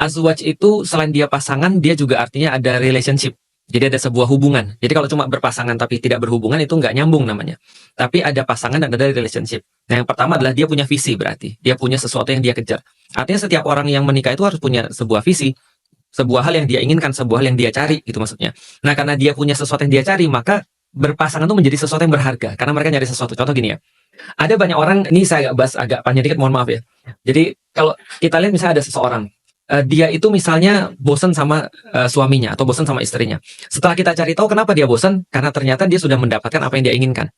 Azwaj itu selain dia pasangan, dia juga artinya ada relationship. Jadi ada sebuah hubungan. Jadi kalau cuma berpasangan tapi tidak berhubungan itu nggak nyambung namanya. Tapi ada pasangan dan ada relationship. Nah, yang pertama adalah dia punya visi berarti. Dia punya sesuatu yang dia kejar. Artinya setiap orang yang menikah itu harus punya sebuah visi. Sebuah hal yang dia inginkan, sebuah hal yang dia cari, gitu maksudnya. Nah, karena dia punya sesuatu yang dia cari, maka berpasangan itu menjadi sesuatu yang berharga. Karena mereka nyari sesuatu. Contoh gini ya. Ada banyak orang, ini saya agak bahas agak panjang dikit, mohon maaf ya. Jadi kalau kita lihat misalnya ada seseorang, dia itu misalnya bosan sama suaminya atau bosan sama istrinya. Setelah kita cari tahu kenapa dia bosan, karena ternyata dia sudah mendapatkan apa yang dia inginkan.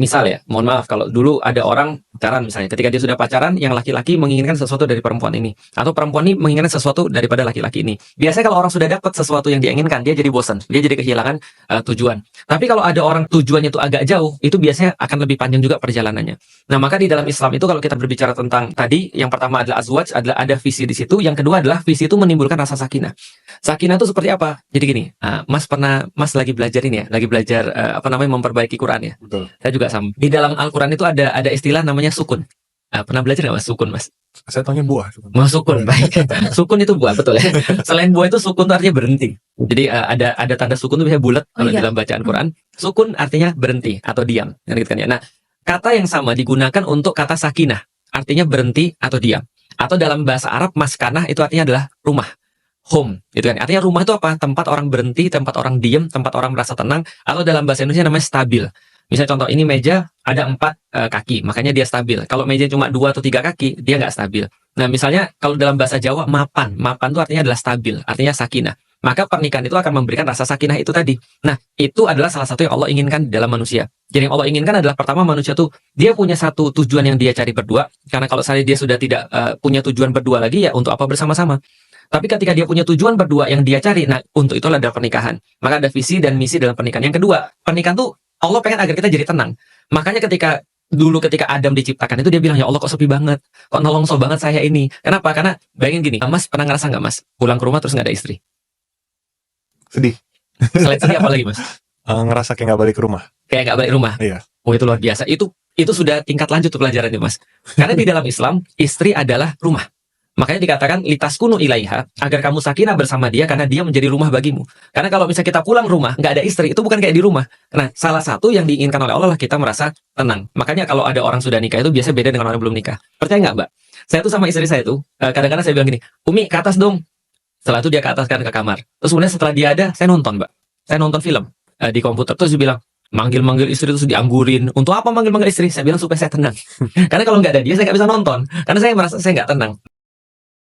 Misal ya, mohon maaf kalau dulu ada orang pacaran misalnya, ketika dia sudah pacaran, yang laki-laki menginginkan sesuatu dari perempuan ini, atau perempuan ini menginginkan sesuatu daripada laki-laki ini. Biasanya kalau orang sudah dapat sesuatu yang dia inginkan, dia jadi bosan, dia jadi kehilangan tujuan. Tapi kalau ada orang tujuannya itu agak jauh, itu biasanya akan lebih panjang juga perjalanannya. Nah, maka di dalam Islam itu kalau kita berbicara tentang tadi, yang pertama adalah azwaj, adalah ada visi di situ. Yang kedua adalah visi itu menimbulkan rasa sakinah. Sakinah itu seperti apa? Jadi gini, Mas lagi belajar ini ya, lagi belajar memperbaiki Quran ya. Betul. Saya juga sama. Di dalam Al-Quran itu ada istilah namanya sukun. Pernah belajar nggak mas sukun mas? Saya taunya buah. Mas sukun, baik. Sukun itu buah, betul ya. Selain buah itu sukun itu artinya berhenti. Jadi ada tanda sukun itu bisa bulat kalau dalam bacaan Quran. Sukun artinya berhenti atau diam. Gitu kan ya. Nah, kata yang sama digunakan untuk kata sakinah, artinya berhenti atau diam. Atau dalam bahasa Arab maskanah itu artinya adalah rumah. Home, gitu kan. Artinya rumah itu apa? Tempat orang berhenti, tempat orang diam, tempat orang merasa tenang. Atau dalam bahasa Indonesia namanya stabil. Misalnya contoh ini meja ada 4 kaki, makanya dia stabil. Kalau meja cuma 2 atau 3 kaki, dia nggak stabil. Nah, misalnya kalau dalam bahasa Jawa mapan itu artinya adalah stabil, artinya sakinah. Maka pernikahan itu akan memberikan rasa sakinah itu tadi. Nah, itu adalah salah satu yang Allah inginkan dalam manusia. Jadi yang Allah inginkan adalah pertama manusia tuh dia punya satu tujuan yang dia cari berdua. Karena kalau saya dia sudah tidak punya tujuan berdua lagi, ya untuk apa bersama-sama. Tapi ketika dia punya tujuan berdua yang dia cari, nah untuk itulah ada pernikahan. Maka ada visi dan misi dalam pernikahan. Yang kedua, pernikahan tuh Allah pengen agar kita jadi tenang. Makanya ketika Adam diciptakan itu dia bilang, ya Allah kok sepi banget, kok nolongso banget saya ini. Kenapa? Karena bayangin gini, Mas pernah ngerasa nggak Mas pulang ke rumah terus nggak ada istri? Sedih. Selain sedih apa lagi Mas? Ngerasa kayak nggak balik ke rumah. Kayak nggak balik rumah. Iya. Oh itu luar biasa. Itu sudah tingkat lanjut tuh pelajarannya Mas. Karena di dalam Islam istri adalah rumah. Makanya dikatakan litaskunu ilaiha, agar kamu sakinah bersama dia karena dia menjadi rumah bagimu. Karena kalau misalnya kita pulang rumah nggak ada istri, itu bukan kayak di rumah. Nah, salah satu yang diinginkan oleh Allah lah kita merasa tenang. Makanya kalau ada orang sudah nikah itu biasa beda dengan orang yang belum nikah. Percaya nggak Mbak? Saya tuh sama istri saya tuh kadang-kadang saya bilang gini, Umi ke atas dong. Setelah itu dia ke atas kan ke kamar. Terus kemudian setelah dia ada, saya nonton Mbak. Saya nonton film di komputer. Terus dia bilang, manggil-manggil istri terus dianggurin. Untuk apa manggil-manggil istri? Saya bilang supaya saya tenang. Karena kalau nggak ada dia saya nggak bisa nonton. Karena saya merasa saya nggak tenang.